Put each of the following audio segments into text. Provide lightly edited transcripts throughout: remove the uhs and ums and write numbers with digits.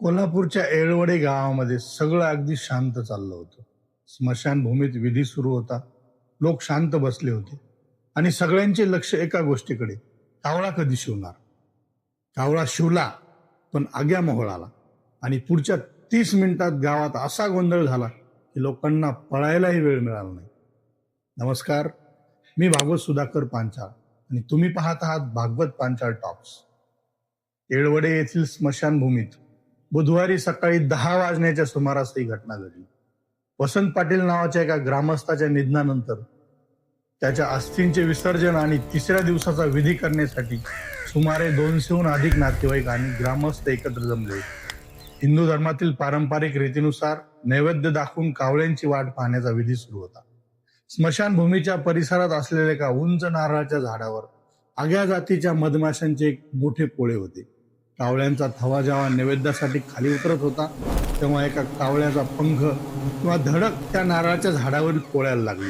कोल्हापूरच्या येळवडे गावामध्ये सगळं अगदी शांत चाललं होतं. स्मशानभूमीत विधी सुरू होता. लोक शांत बसले होते आणि सगळ्यांचे लक्ष एका गोष्टीकडे, कावळा कधी शिवणार. कावळा शिवला, पण आग्या मोहळाला आणि पुढच्या 30 मिनिटात गावात असा गोंधळ झाला की लोकांना पळायलाही वेळ मिळाला नाही. नमस्कार, मी भागवत सुधाकर पांचाळ आणि तुम्ही पाहत आहात भागवत पांचाळ टॉक्स. येळवडे येथील स्मशानभूमीत बुधवारी सकाळी 10 वाजण्याच्या सुमारास ही घटना घडली. वसंत पाटील नावाच्या एका ग्रामस्थाच्या निधनानंतर त्याच्या अस्थींचे विसर्जन आणि 3ऱ्या दिवसाचा विधी करण्यासाठी सुमारे 200हून अधिक नातेवाईक आणि ग्रामस्थ एकत्र जमले. हिंदू धर्मातील पारंपरिक रीतीनुसार नैवेद्य दाखवून कावळ्यांची वाट पाहण्याचा विधी सुरू होता. स्मशानभूमीच्या परिसरात असलेल्या एका उंच नारळाच्या झाडावर आग्या जातीच्या मधमाशांचे एक मोठे पोळे होते. कावळ्यांचा थवा जेव्हा नैवेद्यासाठी खाली उतरत होता तेव्हा एका कावळ्याचा पंख किंवा धडक त्या नारळाच्या झाडावर पोळ्याला लागली.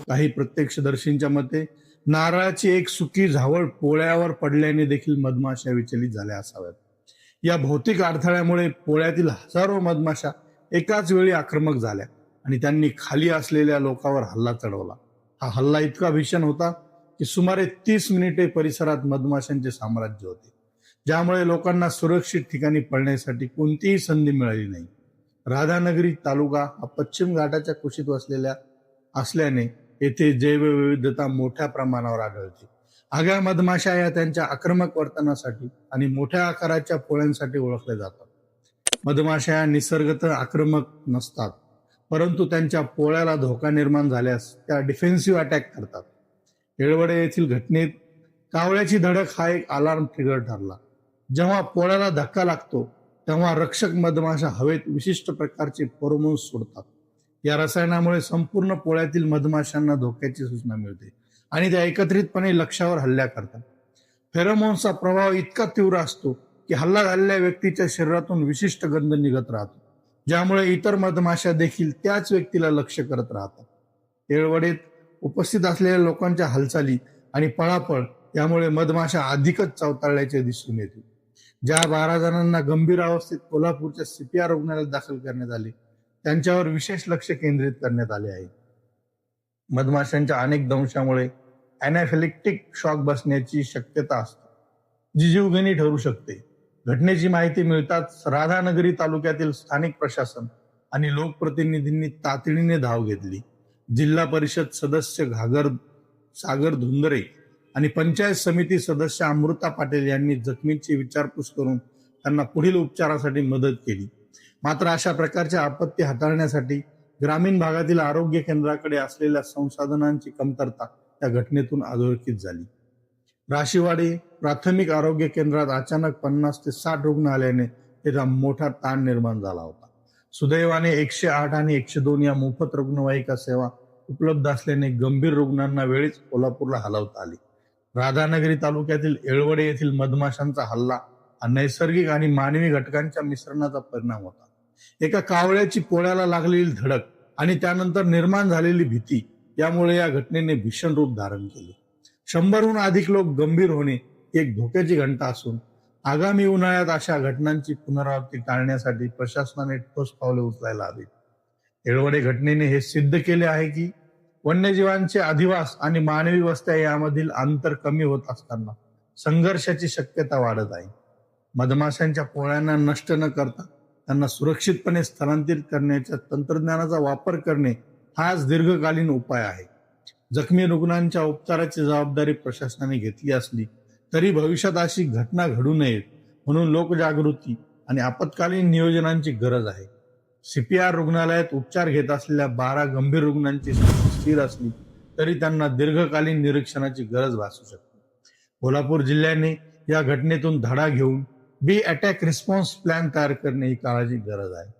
काही प्रत्यक्षदर्शींच्या मते नारळाची एक सुकी झावळ पोळ्यावर पडल्याने देखील मधमाशा विचलित झाल्या असाव्यात. या भौतिक अडथळ्यामुळे पोळ्यातील हजारो मधमाशा एकाच वेळी आक्रमक झाल्या आणि त्यांनी खाली असलेल्या लोकांवर हल्ला चढवला. हा हल्ला इतका भीषण होता की सुमारे 30 मिनिटे परिसरात मधमाशांचे साम्राज्य होते, ज्यामुळे लोकांना सुरक्षित ठिकाणी पळण्यासाठी कोणतीही संधी मिळाली नाही. राधानगरी तालुका हा पश्चिम घाटाच्या कुशीत वसलेल्या असल्याने येथे जैवविविधता मोठ्या प्रमाणावर आढळते. आग्या मधमाशा या त्यांच्या आक्रमक वर्तनासाठी आणि मोठ्या आकाराच्या पोळ्यांसाठी ओळखल्या जातात. मधमाशा या निसर्गतः आक्रमक नसतात, परंतु त्यांच्या पोळ्याला धोका निर्माण झाल्यास त्या डिफेन्सिव्ह अटॅक करतात. येळवडे येथील घटनेत कावळ्याची धडक हा एक अलार्म ट्रिगर ठरला. जेव्हा पोळ्याला धक्का लागतो तेव्हा रक्षक मधमाशा हवेत विशिष्ट प्रकारचे फेरोमोन्स सोडतात. या रसायनामुळे संपूर्ण पोळ्यातील मधमाशांना धोक्याची सूचना मिळते आणि त्या एकत्रितपणे लक्ष्यावर हल्ला करतात. फेरोमोन्सचा प्रभाव इतका तीव्र असतो की हल्ला झालेल्या व्यक्तीच्या शरीरातून विशिष्ट गंध निघत राहतो, ज्यामुळे इतर मधमाशा देखील त्याच व्यक्तीला लक्ष्य करत राहतात. येळवडेत उपस्थित असलेल्या लोकांच्या हालचाली आणि पळापळ यामुळे मधमाशा अधिकच चवताळल्याचे दिसून येते. ज्या 12 जणांना गंभीर अवस्थेत कोल्हापूरच्या CPR रुग्णालयात दाखल करण्यात आले त्यांच्यावर विशेष लक्ष केंद्रित करण्यात आले आहे. मधमाशांच्या अनेक दंशामुळे अॅनाफिलेक्टिक शॉक बसण्याची शक्यता असते, जी जीवघेणी ठरू शकते. घटनेची माहिती मिळताच राधानगरी तालुक्यातील स्थानिक प्रशासन आणि लोकप्रतिनिधींनी तातडीने धाव घेतली. जिल्हा परिषद सदस्य सागर धुंदरे आणि पंचायत समिती सदस्य अमृता पाटील यांनी जखमींची विचारपूस करून त्यांना पुढील उपचारासाठी मदत केली. मात्र अशा प्रकारच्या आपत्ती हाताळण्यासाठी ग्रामीण भागातील आरोग्य केंद्राकडे असलेल्या संसाधनांची कमतरता या घटनेतून अधोरेखित झाली. राशीवाडी प्राथमिक आरोग्य केंद्रात अचानक 50 ते 60 रुग्ण आल्याने त्याचा मोठा ताण निर्माण झाला होता. सुदैवाने 108 आणि 102 या मोफत रुग्णवाहिका सेवा उपलब्ध असल्याने गंभीर रुग्णांना वेळीच कोल्हापूरला हलवता आले. राधानगरी तालुक्यातील येळवडे येथील मधमाशांचा हल्ला हा नैसर्गिक आणि मानवी घटकांच्या मिश्रणाचा परिणाम होता. एका कावळ्याची पोळ्याला लागलेली धडक आणि त्यानंतर निर्माण झालेली भीती यामुळे या घटनेने भीषण रूप धारण केले. 100हून अधिक लोक गंभीर होणे ही एक धोक्याची घंटा असून आगामी उन्हाळ्यात अशा घटनांची पुनरावृत्ती टाळण्यासाठी प्रशासनाने ठोस पावले उचलायला हवीत. येळवडे घटनेने हे सिद्ध केले आहे की वन्यजीवांचे अधिवास आणि मानवी वस्त्या यामधील अंतर कमी होत असताना संघर्षाची शक्यता वाढत आहे. मधमाशांच्या पोळ्यांना नष्ट न करता त्यांना सुरक्षितपणे स्थलांतरित करण्याच्या तंत्रज्ञानाचा वापर करणे हाच दीर्घकालीन उपाय आहे. जखमी रुग्णांच्या उपचाराची जबाबदारी प्रशासनाने घेतली असली तरी भविष्यात अशी घटना घडू नयेत म्हणून लोकजागृती आणि आपत्कालीन नियोजनांची गरज आहे. CPR रुग्णालयात उपचार घेत असलेल्या 12 गंभीर रुग्णांची स्थिती स्थिर असली तरी त्यांना दीर्घकालीन निरीक्षणाची गरज भासू शकते. कोल्हापूर जिल्ह्याने या घटनेतून धडा घेऊन अटॅक रिस्पॉन्स प्लॅन तयार करणे ही काळाची गरज आहे.